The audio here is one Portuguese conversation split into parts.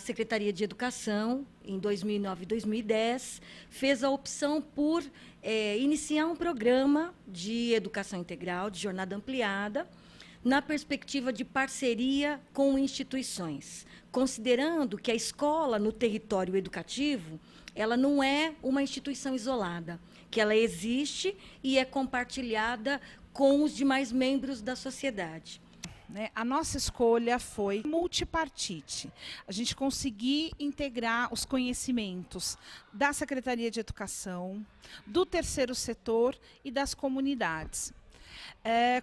Secretaria de Educação, em 2009 e 2010, fez a opção por iniciar um programa de educação integral, de jornada ampliada, na perspectiva de parceria com instituições, considerando que a escola no território educativo, ela não é uma instituição isolada, que ela existe e é compartilhada com os demais membros da sociedade. A nossa escolha foi multipartite. A gente conseguir integrar os conhecimentos da Secretaria de Educação, do terceiro setor e das comunidades.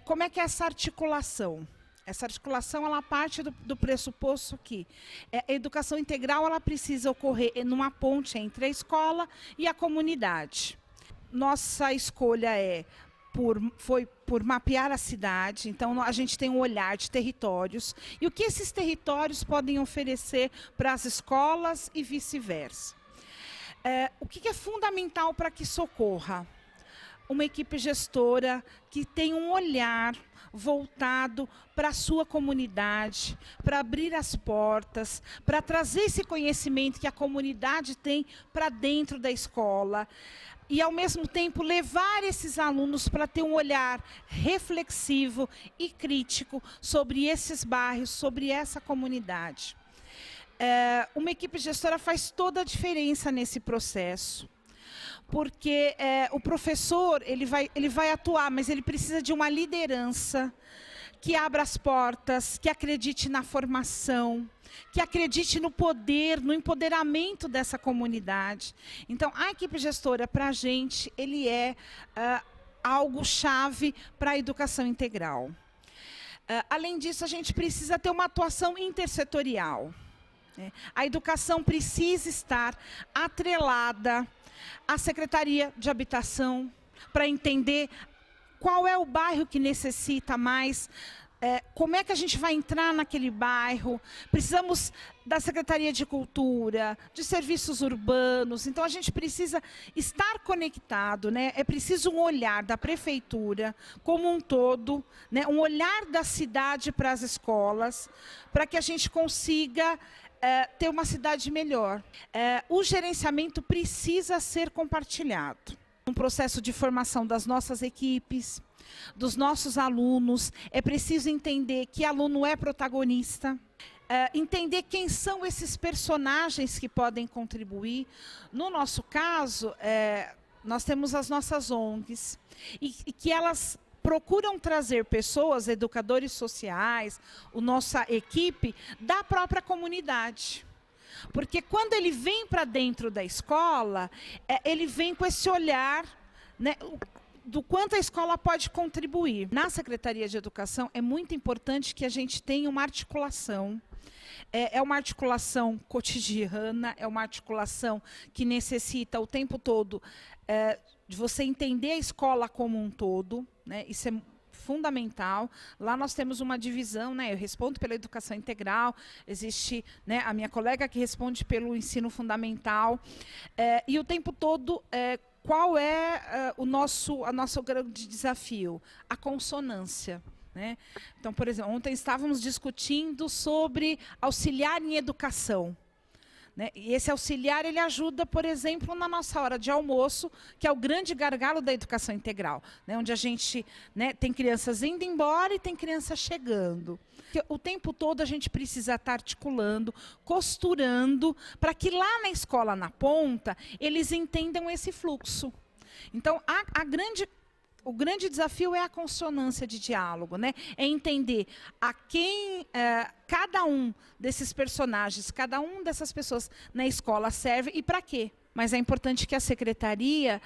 Como é que é essa articulação? Essa articulação ela parte do pressuposto que a educação integral ela precisa ocorrer numa ponte entre a escola e a comunidade. Nossa escolha foi por mapear a cidade, então a gente tem um olhar de territórios e o que esses territórios podem oferecer para as escolas e vice-versa. O que é fundamental para que isso ocorra? Uma equipe gestora que tem um olhar voltado para a sua comunidade, para abrir as portas, para trazer esse conhecimento que a comunidade tem para dentro da escola e, ao mesmo tempo, levar esses alunos para ter um olhar reflexivo e crítico sobre esses bairros, sobre essa comunidade. Uma equipe gestora faz toda a diferença nesse processo. Porque o professor ele vai atuar, mas ele precisa de uma liderança que abra as portas, que acredite na formação, que acredite no poder, no empoderamento dessa comunidade. Então, a equipe gestora, para a gente, ele é algo chave para a educação integral. Além disso, a gente precisa ter uma atuação intersetorial. A educação precisa estar atrelada à Secretaria de Habitação, para entender qual é o bairro que necessita mais, como é que a gente vai entrar naquele bairro. Precisamos da Secretaria de Cultura, de Serviços Urbanos, então a gente precisa estar conectado, é preciso um olhar da Prefeitura como um todo, um olhar da cidade para as escolas, para que a gente consiga ter uma cidade melhor. O gerenciamento precisa ser compartilhado. Um processo de formação das nossas equipes, dos nossos alunos, é preciso entender que aluno é protagonista, entender quem são esses personagens que podem contribuir. No nosso caso, nós temos as nossas ONGs, e que elas procuram trazer pessoas, educadores sociais, a nossa equipe, da própria comunidade. Porque quando ele vem para dentro da escola, ele vem com esse olhar, do quanto a escola pode contribuir. Na Secretaria de Educação, é muito importante que a gente tenha uma articulação. É uma articulação cotidiana, é uma articulação que necessita o tempo todo de você entender a escola como um todo, isso é fundamental. Lá nós temos uma divisão, eu respondo pela educação integral, existe a minha colega que responde pelo ensino fundamental, e o tempo todo, qual é o nosso grande desafio? A consonância. Então, por exemplo, ontem estávamos discutindo sobre auxiliar em educação. E esse auxiliar ele ajuda, por exemplo, na nossa hora de almoço, que é o grande gargalo da educação integral, onde a gente tem crianças indo embora e tem crianças chegando. O tempo todo a gente precisa estar articulando, costurando, para que lá na escola, na ponta, eles entendam esse fluxo. Então, o grande desafio é a consonância de diálogo, é entender a quem cada um desses personagens, cada um dessas pessoas na escola serve e para quê. Mas é importante que a secretaria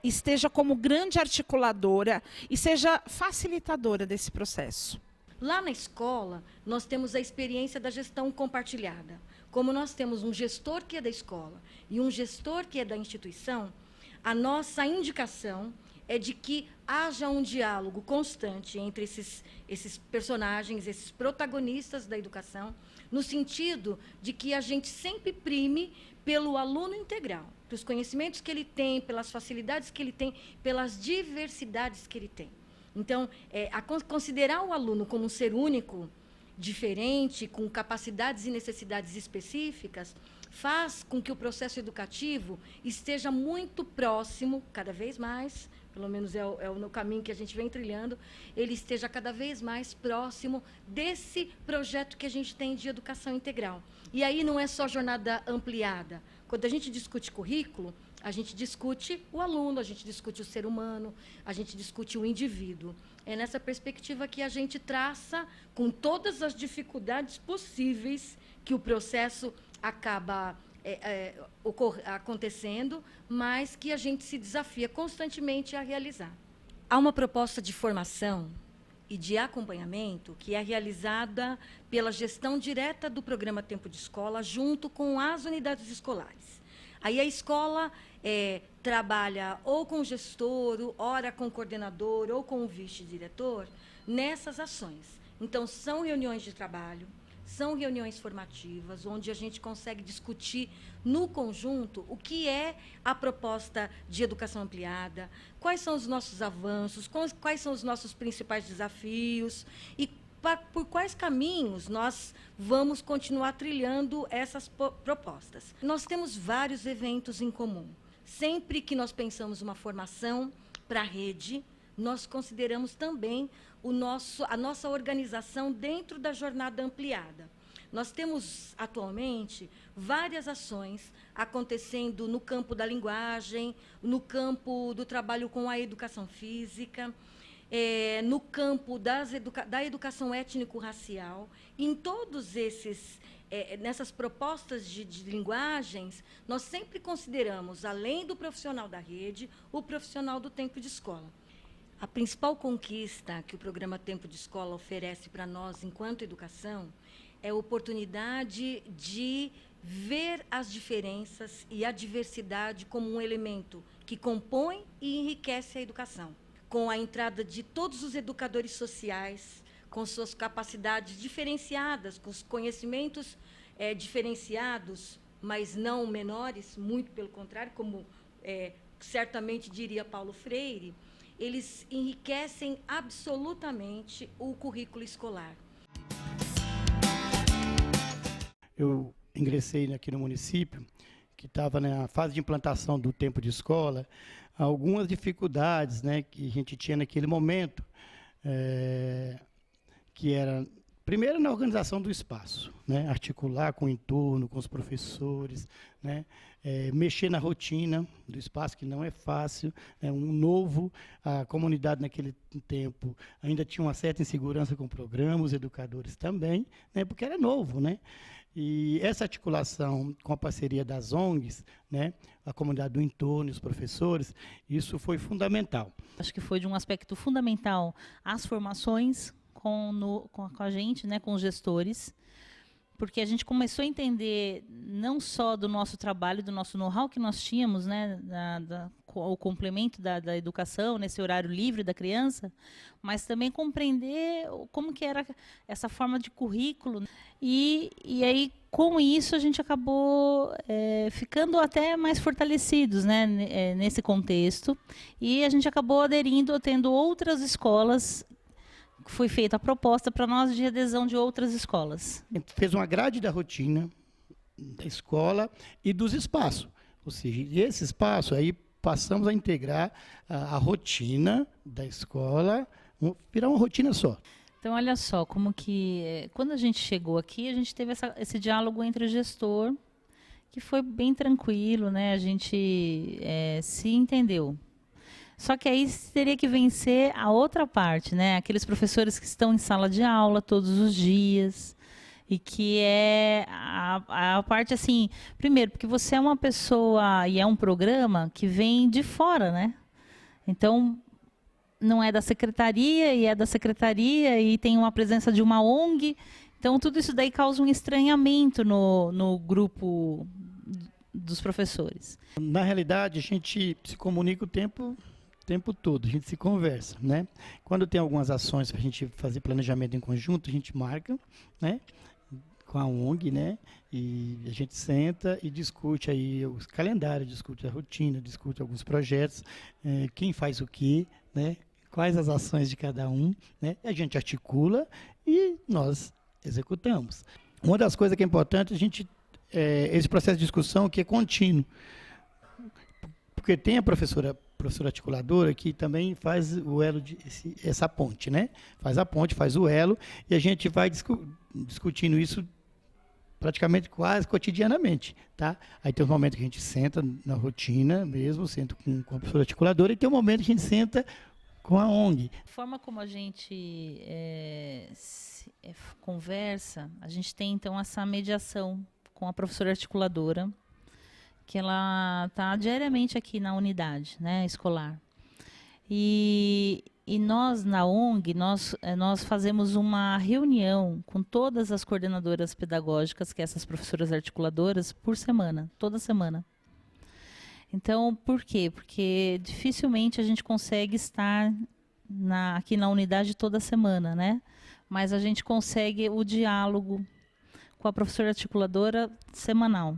esteja como grande articuladora e seja facilitadora desse processo. Lá na escola, nós temos a experiência da gestão compartilhada. Como nós temos um gestor que é da escola e um gestor que é da instituição, a nossa indicação é de que haja um diálogo constante entre esses personagens, esses protagonistas da educação, no sentido de que a gente sempre prime pelo aluno integral, pelos conhecimentos que ele tem, pelas facilidades que ele tem, pelas diversidades que ele tem. Então, considerar o aluno como um ser único diferente, com capacidades e necessidades específicas, faz com que o processo educativo esteja muito próximo, cada vez mais, pelo menos no caminho que a gente vem trilhando, ele esteja cada vez mais próximo desse projeto que a gente tem de educação integral. E aí não é só jornada ampliada. Quando a gente discute currículo, a gente discute o aluno, a gente discute o ser humano, a gente discute o indivíduo. É nessa perspectiva que a gente traça, com todas as dificuldades possíveis que o processo acaba acontecendo, mas que a gente se desafia constantemente a realizar. Há uma proposta de formação e de acompanhamento que é realizada pela gestão direta do programa Tempo de Escola, junto com as unidades escolares. Aí a escola trabalha ou com o gestor, ora com o coordenador ou com o vice-diretor nessas ações. Então, são reuniões de trabalho, são reuniões formativas, onde a gente consegue discutir no conjunto o que é a proposta de educação ampliada, quais são os nossos avanços, quais são os nossos principais desafios e por quais caminhos nós vamos continuar trilhando essas propostas. Nós temos vários eventos em comum. Sempre que nós pensamos uma formação para a rede, nós consideramos também a nossa organização dentro da jornada ampliada. Nós temos, atualmente, várias ações acontecendo no campo da linguagem, no campo do trabalho com a educação física, no campo da educação étnico-racial. Em todos esses, nessas propostas de linguagens, nós sempre consideramos, além do profissional da rede, o profissional do tempo de escola. A principal conquista que o programa Tempo de Escola oferece para nós, enquanto educação, é a oportunidade de ver as diferenças e a diversidade como um elemento que compõe e enriquece a educação. Com a entrada de todos os educadores sociais, com suas capacidades diferenciadas, com os conhecimentos diferenciados, mas não menores, muito pelo contrário, como certamente diria Paulo Freire, eles enriquecem absolutamente o currículo escolar. Eu ingressei aqui no município, que estava na fase de implantação do tempo de escola, algumas dificuldades, né, que a gente tinha naquele momento, que era, primeiro, na organização do espaço, né, articular com o entorno, com os professores, né, mexer na rotina do espaço, que não é fácil, a comunidade naquele tempo ainda tinha uma certa insegurança com o programa, os educadores também, né, porque era novo, né? E essa articulação com a parceria das ONGs, né, a comunidade do entorno e os professores, isso foi fundamental. Acho que foi de um aspecto fundamental as formações com a gente, né, com os gestores, porque a gente começou a entender não só do nosso trabalho, do nosso know-how que nós tínhamos, né, o complemento da educação, nesse horário livre da criança, mas também compreender como que era essa forma de currículo. E aí, com isso, a gente acabou ficando até mais fortalecidos, né, nesse contexto, e a gente acabou aderindo, tendo outras escolas. Foi feita a proposta para nós de adesão de outras escolas. Fez uma grade da rotina da escola e dos espaços. Ou seja, esse espaço aí passamos a integrar a rotina da escola, virar uma rotina só. Então, olha só, como que quando a gente chegou aqui, a gente teve esse diálogo entre o gestor, que foi bem tranquilo, né? A gente se entendeu. Só que aí teria que vencer a outra parte, né? Aqueles professores que estão em sala de aula todos os dias, e que é a parte assim, primeiro, porque você é uma pessoa e é um programa que vem de fora, né? Então, não é da secretaria, e é da secretaria, e tem uma presença de uma ONG. Então, tudo isso daí causa um estranhamento no grupo dos professores. Na realidade, a gente se comunica o tempo todo, a gente se conversa, né? Quando tem algumas ações para a gente fazer planejamento em conjunto, a gente marca, né, com a ONG, né, e a gente senta e discute aí os calendários, discute a rotina, discute alguns projetos, quem faz o quê, né, quais as ações de cada um, né, a gente articula e nós executamos. Uma das coisas que é importante, esse processo de discussão que é contínuo. Porque tem a professora articuladora que também faz o elo, essa ponte, né? Faz a ponte, faz o elo, e a gente vai discutindo isso praticamente quase cotidianamente, tá? Aí tem um momento que a gente senta na rotina mesmo, senta com a professora articuladora, e tem um momento que a gente senta com a ONG. A forma como a gente conversa, a gente tem então essa mediação com a professora articuladora, que ela está diariamente aqui na unidade, né, escolar. E nós, na ONG, nós fazemos uma reunião com todas as coordenadoras pedagógicas, que essas professoras articuladoras, por semana, toda semana. Então, por quê? Porque dificilmente a gente consegue estar aqui na unidade toda semana, né? Mas a gente consegue o diálogo com a professora articuladora semanal.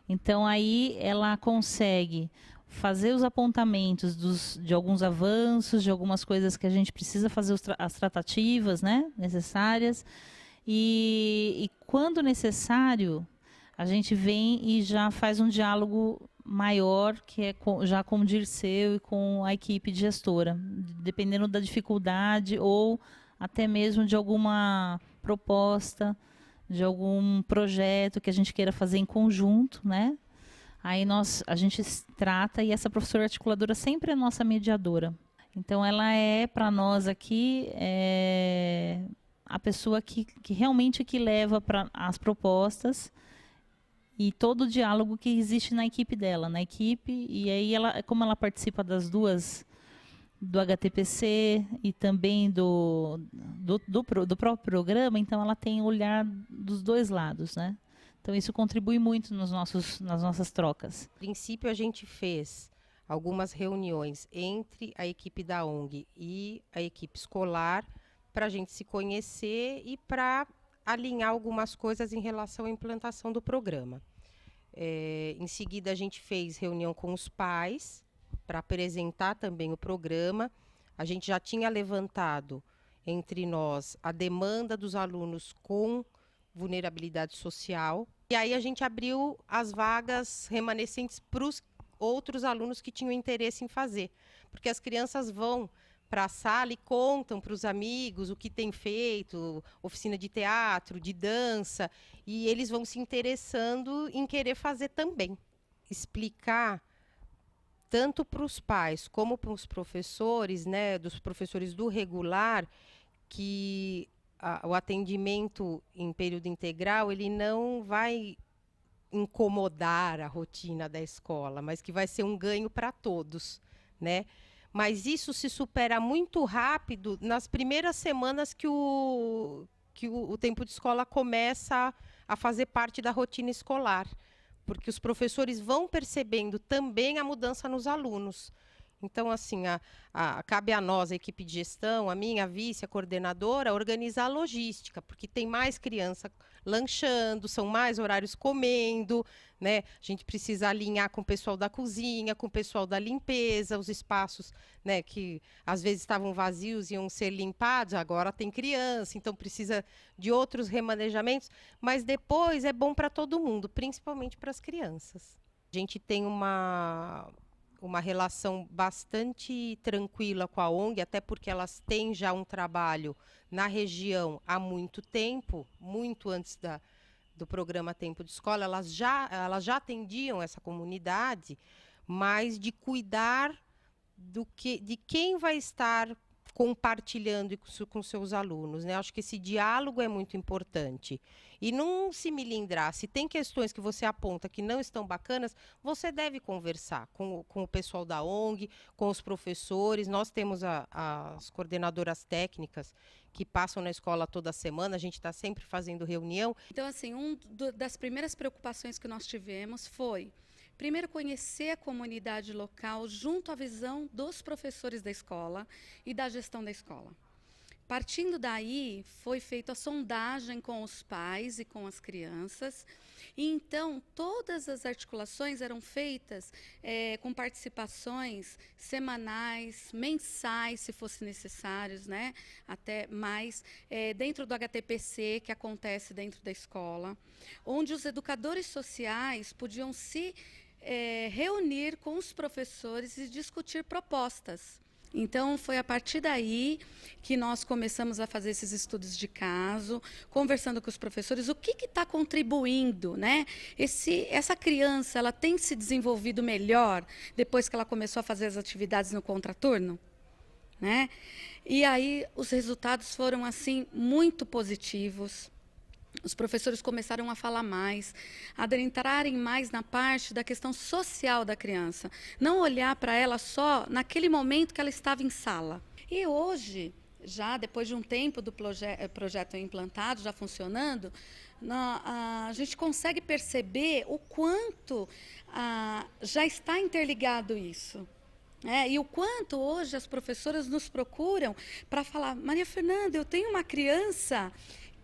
Então, aí ela consegue fazer os apontamentos de alguns avanços, de algumas coisas que a gente precisa fazer as tratativas, né, necessárias. E quando necessário, a gente vem e já faz um diálogo maior, que é já com o Dirceu e com a equipe de gestora, dependendo da dificuldade ou até mesmo de alguma proposta, de algum projeto que a gente queira fazer em conjunto, né? Aí a gente trata, e essa professora articuladora sempre é nossa mediadora. Então, ela é, para nós aqui, a pessoa que realmente que leva para as propostas e todo o diálogo que existe na equipe dela, e aí como ela participa das duas, do HTPC e também do próprio programa, então ela tem o olhar dos dois lados, né? Então, isso contribui muito nas nossas trocas. No princípio, a gente fez algumas reuniões entre a equipe da ONG e a equipe escolar para a gente se conhecer e para alinhar algumas coisas em relação à implantação do programa. Em seguida, a gente fez reunião com os pais para apresentar também o programa. A gente já tinha levantado entre nós a demanda dos alunos com vulnerabilidade social. E aí a gente abriu as vagas remanescentes para os outros alunos que tinham interesse em fazer. Porque as crianças vão para a sala e contam para os amigos o que tem feito, oficina de teatro, de dança, e eles vão se interessando em querer fazer também. Explicar tanto para os pais como para os professores, né, dos professores do regular, que o atendimento em período integral ele não vai incomodar a rotina da escola, mas que vai ser um ganho para todos, né? Mas isso se supera muito rápido nas primeiras semanas que o tempo de escola começa a fazer parte da rotina escolar, porque os professores vão percebendo também a mudança nos alunos. Então, assim, cabe a nós, a equipe de gestão, a minha, a vice, a coordenadora, organizar a logística, porque tem mais criança lanchando, são mais horários comendo, né? A gente precisa alinhar com o pessoal da cozinha, com o pessoal da limpeza, os espaços, né, que às vezes estavam vazios e iam ser limpados, agora tem criança, então precisa de outros remanejamentos, mas depois é bom para todo mundo, principalmente para as crianças. A gente tem uma relação bastante tranquila com a ONG, até porque elas têm já um trabalho na região há muito tempo, muito antes do programa Tempo de Escola, elas já atendiam essa comunidade, mas de cuidar de quem vai estar compartilhando com seus alunos, né? Acho que esse diálogo é muito importante. E não se melindrar. Se tem questões que você aponta que não estão bacanas, você deve conversar com o pessoal da ONG, com os professores. Nós temos as coordenadoras técnicas que passam na escola toda semana, a gente está sempre fazendo reunião. Então, assim, das primeiras preocupações que nós tivemos foi, primeiro, conhecer a comunidade local junto à visão dos professores da escola e da gestão da escola. Partindo daí, foi feita a sondagem com os pais e com as crianças, E então, todas as articulações eram feitas com participações semanais, mensais, se fosse necessários, né? Até mais, dentro do HTPC, que acontece dentro da escola, onde os educadores sociais podiam se reunir com os professores e discutir propostas. Então, foi a partir daí que nós começamos a fazer esses estudos de caso, conversando com os professores, o que está contribuindo, né? Essa criança, ela tem se desenvolvido melhor depois que ela começou a fazer as atividades no contraturno, né? E aí, os resultados foram, assim, muito positivos. Os professores começaram a falar mais, a adentrarem mais na parte da questão social da criança. Não olhar para ela só naquele momento que ela estava em sala. E hoje, já depois de um tempo do projeto implantado, já funcionando, a gente consegue perceber o quanto já está interligado isso. E o quanto hoje as professoras nos procuram para falar: Maria Fernanda, eu tenho uma criança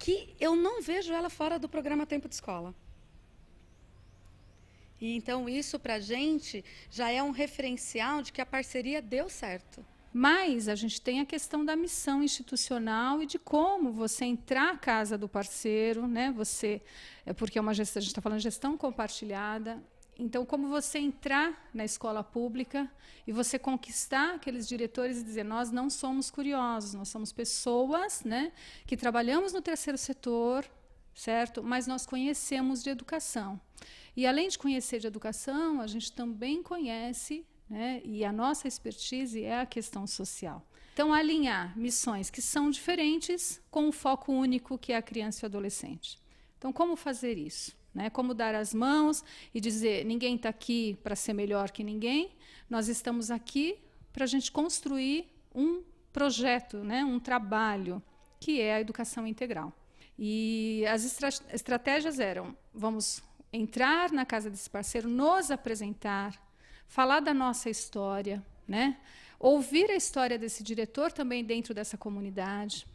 que eu não vejo ela fora do programa Tempo de Escola. E então isso para a gente já é um referencial de que a parceria deu certo. Mas a gente tem a questão da missão institucional e de como você entrar na casa do parceiro, né? Porque a gente está falando de gestão compartilhada. Então, como você entrar na escola pública e você conquistar aqueles diretores e dizer: nós não somos curiosos, nós somos pessoas, né, que trabalhamos no terceiro setor, certo? Mas nós conhecemos de educação. E, além de conhecer de educação, a gente também conhece, né, e a nossa expertise é a questão social. Então, alinhar missões que são diferentes com um foco único, que é a criança e o adolescente. Então, como fazer isso? Como dar as mãos e dizer: ninguém está aqui para ser melhor que ninguém, nós estamos aqui para a gente construir um projeto, um trabalho, que é a educação integral. E as estratégias eram: vamos entrar na casa desse parceiro, nos apresentar, falar da nossa história, ouvir a história desse diretor também dentro dessa comunidade.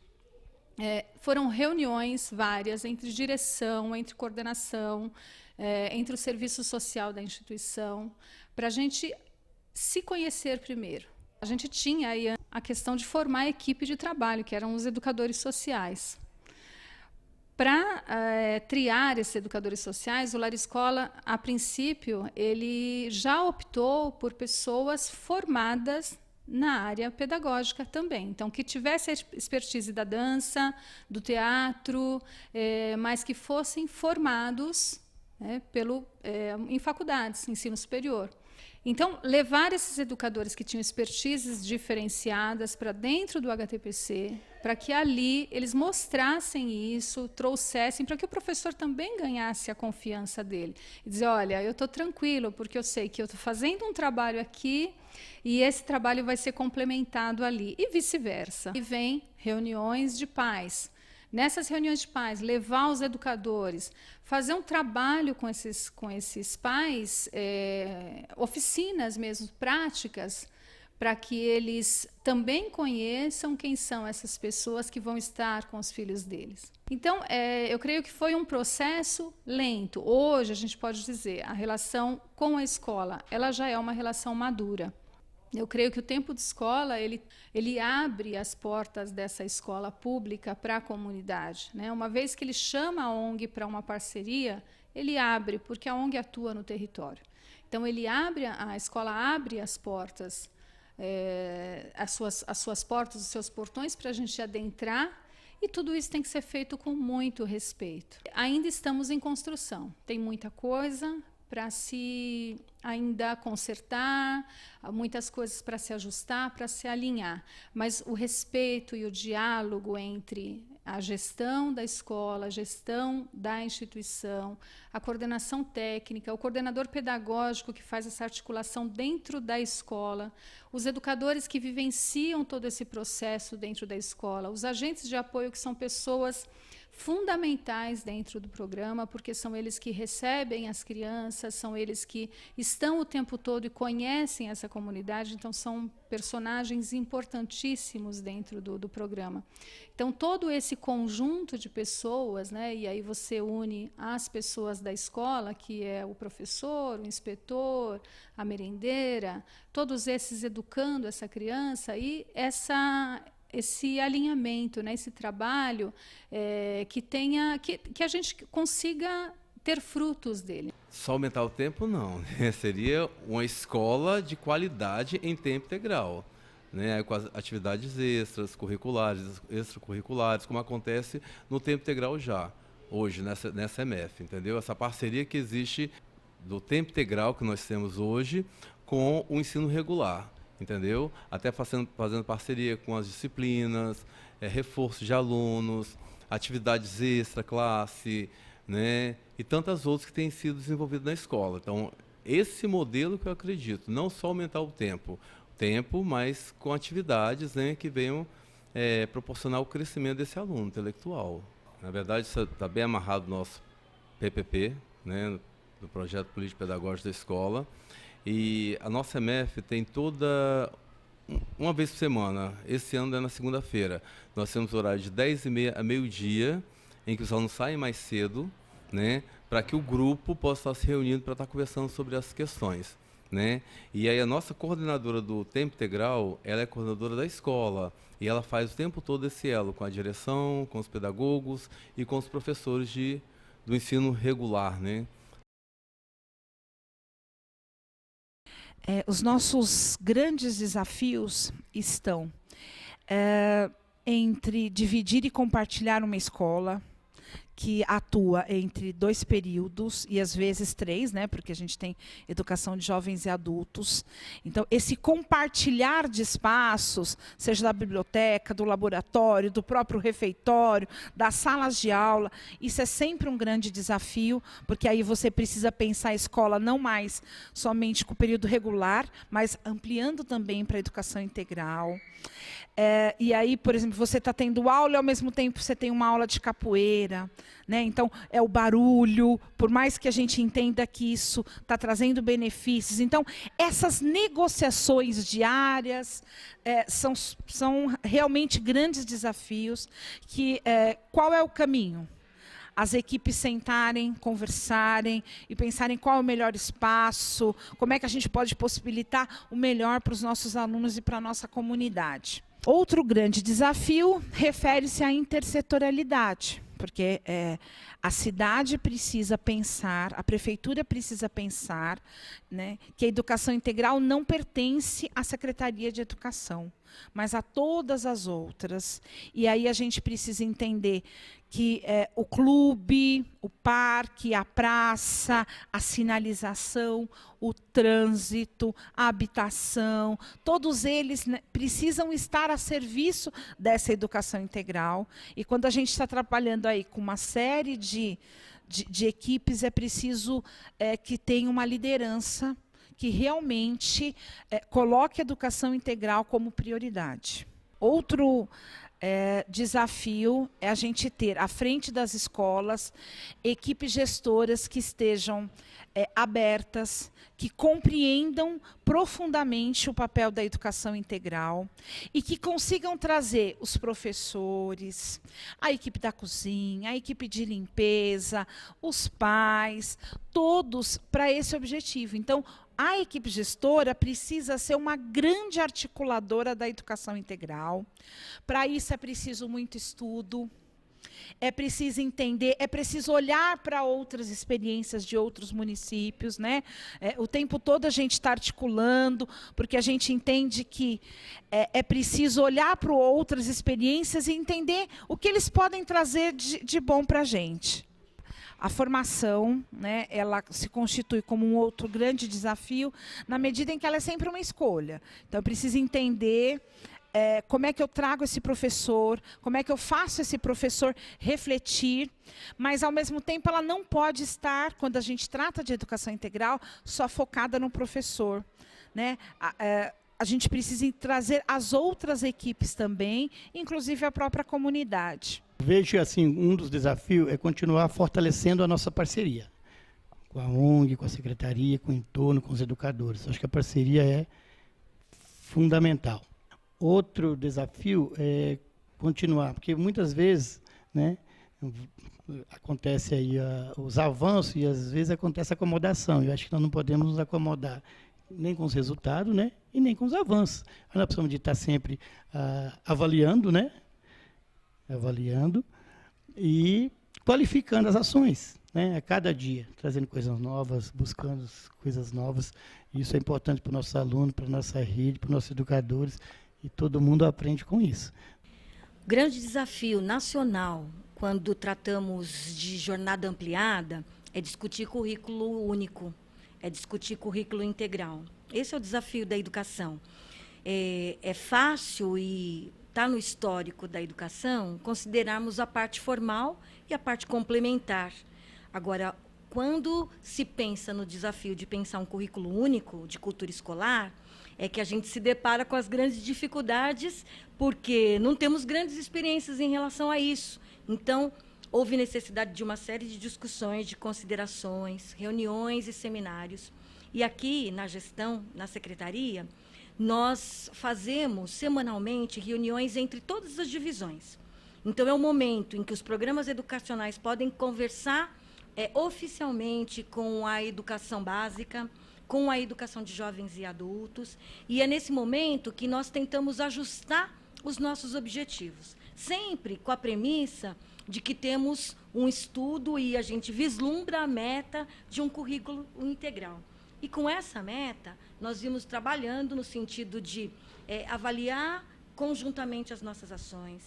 Foram reuniões várias entre direção, entre coordenação, entre o serviço social da instituição, para a gente se conhecer primeiro. A gente tinha aí a questão de formar a equipe de trabalho, que eram os educadores sociais. Para triar esses educadores sociais, o Lar Escola, a princípio, ele já optou por pessoas formadas na área pedagógica também. Então, que tivesse a expertise da dança, do teatro, mas que fossem formados em faculdades, ensino superior. Então, levar esses educadores que tinham expertises diferenciadas para dentro do HTPC, para que ali eles mostrassem isso, trouxessem, para que o professor também ganhasse a confiança dele. E dizer: olha, eu estou tranquilo, porque eu sei que eu estou fazendo um trabalho aqui e esse trabalho vai ser complementado ali, e vice-versa. E vem reuniões de pais. Nessas reuniões de pais, levar os educadores, fazer um trabalho com esses pais, oficinas mesmo, práticas, para que eles também conheçam quem são essas pessoas que vão estar com os filhos deles. Então, eu creio que foi um processo lento. Hoje, a gente pode dizer, a relação com a escola, ela já é uma relação madura. Eu creio que o Tempo de Escola, ele abre as portas dessa escola pública para a comunidade, Uma vez que ele chama a ONG para uma parceria, ele abre, porque a ONG atua no território. Então, a escola abre as portas, as suas portas, os seus portões, para a gente adentrar, e tudo isso tem que ser feito com muito respeito. Ainda estamos em construção, tem muita coisa para se ainda consertar, muitas coisas para se ajustar, para se alinhar. Mas o respeito e o diálogo entre a gestão da escola, a gestão da instituição, a coordenação técnica, o coordenador pedagógico que faz essa articulação dentro da escola, os educadores que vivenciam todo esse processo dentro da escola, os agentes de apoio, que são pessoas fundamentais dentro do programa, porque são eles que recebem as crianças, são eles que estão o tempo todo e conhecem essa comunidade, então são personagens importantíssimos dentro do programa. Então, todo esse conjunto de pessoas, né, e aí você une as pessoas da escola, que é o professor, o inspetor, a merendeira, todos esses educando essa criança e esse alinhamento, né, esse trabalho que a gente consiga ter frutos dele. Só aumentar o tempo, não. Né? Seria uma escola de qualidade em tempo integral. Né? Com as atividades extracurriculares, como acontece no tempo integral já, hoje, nessa EMF. Entendeu? Essa parceria que existe do tempo integral que nós temos hoje com o ensino regular. Entendeu? Até fazendo parceria com as disciplinas, reforço de alunos, atividades extra, classe, né? E tantas outras que têm sido desenvolvidas na escola. Então, esse modelo que eu acredito, não só aumentar o tempo, mas com atividades, né, que venham proporcionar o crescimento desse aluno intelectual. Na verdade, isso está bem amarrado no nosso PPP, né, do Projeto Político Pedagógico da Escola. E a nossa EMF tem uma vez por semana, esse ano é na segunda-feira, nós temos horário de 10h30 a meio-dia, em que os alunos saem mais cedo, né, para que o grupo possa estar se reunindo para estar conversando sobre as questões. Né? E aí a nossa coordenadora do tempo integral, ela é coordenadora da escola, e ela faz o tempo todo esse elo com a direção, com os pedagogos e com os professores do ensino regular, né? Os nossos grandes desafios estão entre dividir e compartilhar uma escola que atua entre 2 períodos e às vezes 3, né, porque a gente tem educação de jovens e adultos. Então, esse compartilhar de espaços, seja da biblioteca, do laboratório, do próprio refeitório, das salas de aula, isso é sempre um grande desafio, porque aí você precisa pensar a escola não mais somente com o período regular, mas ampliando também para a educação integral. E aí, por exemplo, você está tendo aula e ao mesmo tempo você tem uma aula de capoeira, né? Então, é o barulho, por mais que a gente entenda que isso está trazendo benefícios. Então, essas negociações diárias são realmente grandes desafios. Qual é o caminho? As equipes sentarem, conversarem e pensarem qual é o melhor espaço, como é que a gente pode possibilitar o melhor para os nossos alunos e para a nossa comunidade. Outro grande desafio refere-se à intersetorialidade, porque a cidade precisa pensar, a prefeitura precisa pensar, né, que a educação integral não pertence à Secretaria de Educação, mas a todas as outras. E aí a gente precisa entender que o clube, o parque, a praça, a sinalização, o trânsito, a habitação, todos eles, né, precisam estar a serviço dessa educação integral. E quando a gente está trabalhando aí com uma série de equipes, é preciso que tenha uma liderança que realmente coloque a educação integral como prioridade. Outro desafio é a gente ter, à frente das escolas, equipes gestoras que estejam abertas, que compreendam profundamente o papel da educação integral e que consigam trazer os professores, a equipe da cozinha, a equipe de limpeza, os pais, todos para esse objetivo. Então, a equipe gestora precisa ser uma grande articuladora da educação integral. Para isso é preciso muito estudo, é preciso entender, é preciso olhar para outras experiências de outros municípios, né? O tempo todo a gente está articulando, porque a gente entende que é preciso olhar para outras experiências e entender o que eles podem trazer de bom para a gente. A formação, né, ela se constitui como um outro grande desafio, na medida em que ela é sempre uma escolha. Então, eu preciso entender como é que eu trago esse professor, como é que eu faço esse professor refletir, mas, ao mesmo tempo, ela não pode estar, quando a gente trata de educação integral, só focada no professor, né? A gente precisa trazer as outras equipes também, inclusive a própria comunidade. Vejo assim, um dos desafios é continuar fortalecendo a nossa parceria com a ONG, com a secretaria, com o entorno, com os educadores. Acho que a parceria é fundamental. Outro desafio é continuar, porque muitas vezes, né, acontece aí os avanços e às vezes acontece a acomodação. Eu acho que nós não podemos nos acomodar nem com os resultados, né, e nem com os avanços. Nós precisamos de estar sempre avaliando, né, avaliando e qualificando as ações, né, a cada dia, trazendo coisas novas, buscando coisas novas. Isso é importante para os nossos alunos, para a nossa rede, para os nossos educadores, e todo mundo aprende com isso. O grande desafio nacional, quando tratamos de jornada ampliada, é discutir currículo único, é discutir currículo integral. Esse é o desafio da educação. É fácil e está no histórico da educação considerarmos a parte formal e a parte complementar. Agora, quando se pensa no desafio de pensar um currículo único de cultura escolar, é que a gente se depara com as grandes dificuldades, porque não temos grandes experiências em relação a isso. Então, houve necessidade de uma série de discussões, de considerações, reuniões e seminários. E aqui, na gestão, na secretaria, nós fazemos semanalmente reuniões entre todas as divisões. Então, é o momento em que os programas educacionais podem conversar oficialmente com a educação básica, com a educação de jovens e adultos, e é nesse momento que nós tentamos ajustar os nossos objetivos, sempre com a premissa de que temos um estudo e a gente vislumbra a meta de um currículo integral. E com essa meta, nós vimos trabalhando no sentido de avaliar conjuntamente as nossas ações,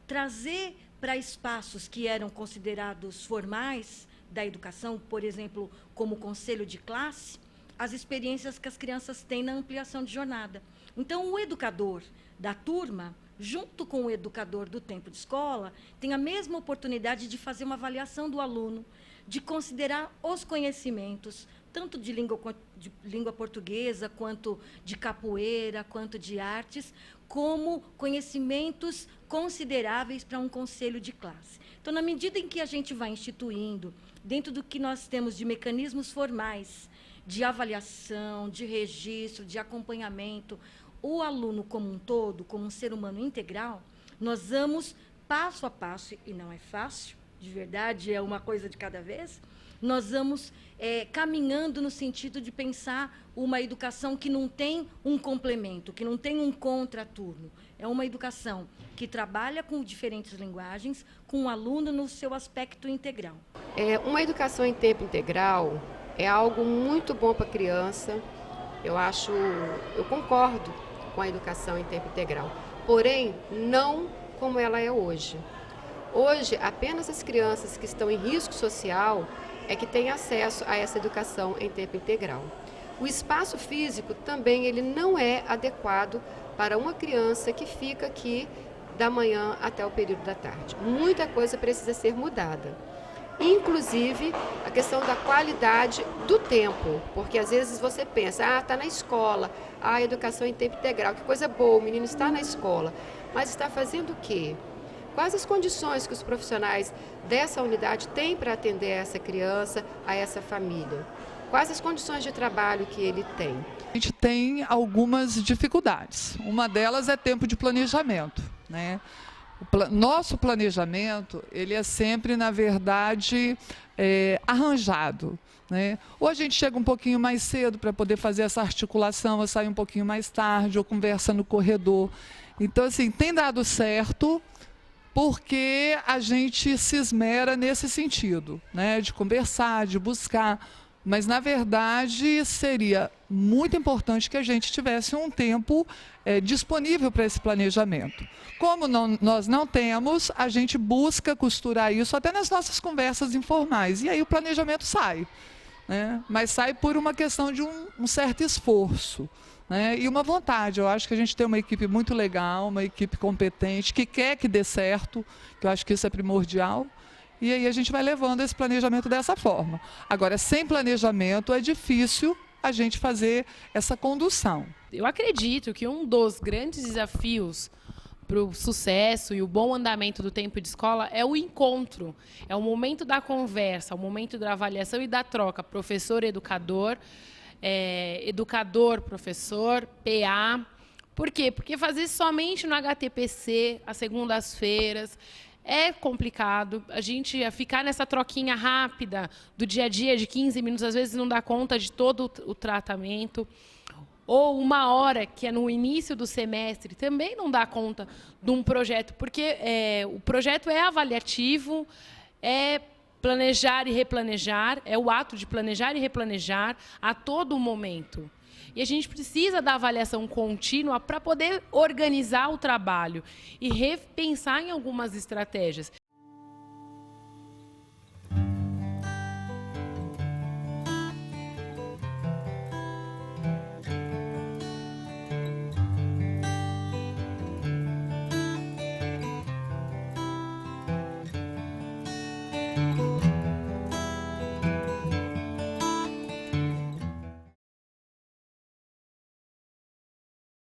trazer para espaços que eram considerados formais da educação, por exemplo, como o conselho de classe, as experiências que as crianças têm na ampliação de jornada. Então, o educador da turma, junto com o educador do tempo de escola, tem a mesma oportunidade de fazer uma avaliação do aluno, de considerar os conhecimentos, tanto de língua portuguesa, quanto de capoeira, quanto de artes, como conhecimentos consideráveis para um conselho de classe. Então, na medida em que a gente vai instituindo, dentro do que nós temos de mecanismos formais, de avaliação, de registro, de acompanhamento, o aluno como um todo, como um ser humano integral, nós vamos passo a passo, e não é fácil, de verdade, é uma coisa de cada vez, nós vamos caminhando no sentido de pensar uma educação que não tem um complemento, que não tem um contraturno. É uma educação que trabalha com diferentes linguagens, com o aluno no seu aspecto integral. Uma educação em tempo integral é algo muito bom para a criança. Eu concordo com a educação em tempo integral, porém, não como ela é hoje. Hoje, apenas as crianças que estão em risco social é que têm acesso a essa educação em tempo integral. O espaço físico também ele não é adequado para uma criança que fica aqui da manhã até o período da tarde. Muita coisa precisa ser mudada. Inclusive, a questão da qualidade do tempo, porque às vezes você pensa, está na escola, a educação em tempo integral, que coisa boa, o menino está na escola, mas está fazendo o quê? Quais as condições que os profissionais dessa unidade têm para atender essa criança, a essa família? Quais as condições de trabalho que ele tem? A gente tem algumas dificuldades. Uma delas é tempo de planejamento, né? Nosso planejamento, ele é sempre, na verdade, arranjado, né? Ou a gente chega um pouquinho mais cedo para poder fazer essa articulação, ou sai um pouquinho mais tarde, ou conversa no corredor. Então, assim, tem dado certo, porque a gente se esmera nesse sentido, né? De conversar, de buscar. Mas, na verdade, seria muito importante que a gente tivesse um tempo disponível para esse planejamento. Como nós não temos, a gente busca costurar isso até nas nossas conversas informais. E aí o planejamento sai, né? Mas sai por uma questão de um certo esforço, né? E uma vontade. Eu acho que a gente tem uma equipe muito legal, uma equipe competente, que quer que dê certo, que eu acho que isso é primordial. E aí a gente vai levando esse planejamento dessa forma. Agora, sem planejamento é difícil a gente fazer essa condução. Eu acredito que um dos grandes desafios para o sucesso e o bom andamento do tempo de escola é o encontro, é o momento da conversa, o momento da avaliação e da troca, professor-educador, educador-professor, PA. Por quê? Porque fazer somente no HTPC, às segundas-feiras, é complicado. A gente ficar nessa troquinha rápida do dia a dia, de 15 minutos, às vezes não dá conta de todo o tratamento. Ou 1 hora, que é no início do semestre, também não dá conta de um projeto, porque o projeto é avaliativo, é planejar e replanejar, é o ato de planejar e replanejar a todo momento. E a gente precisa da avaliação contínua para poder organizar o trabalho e repensar em algumas estratégias.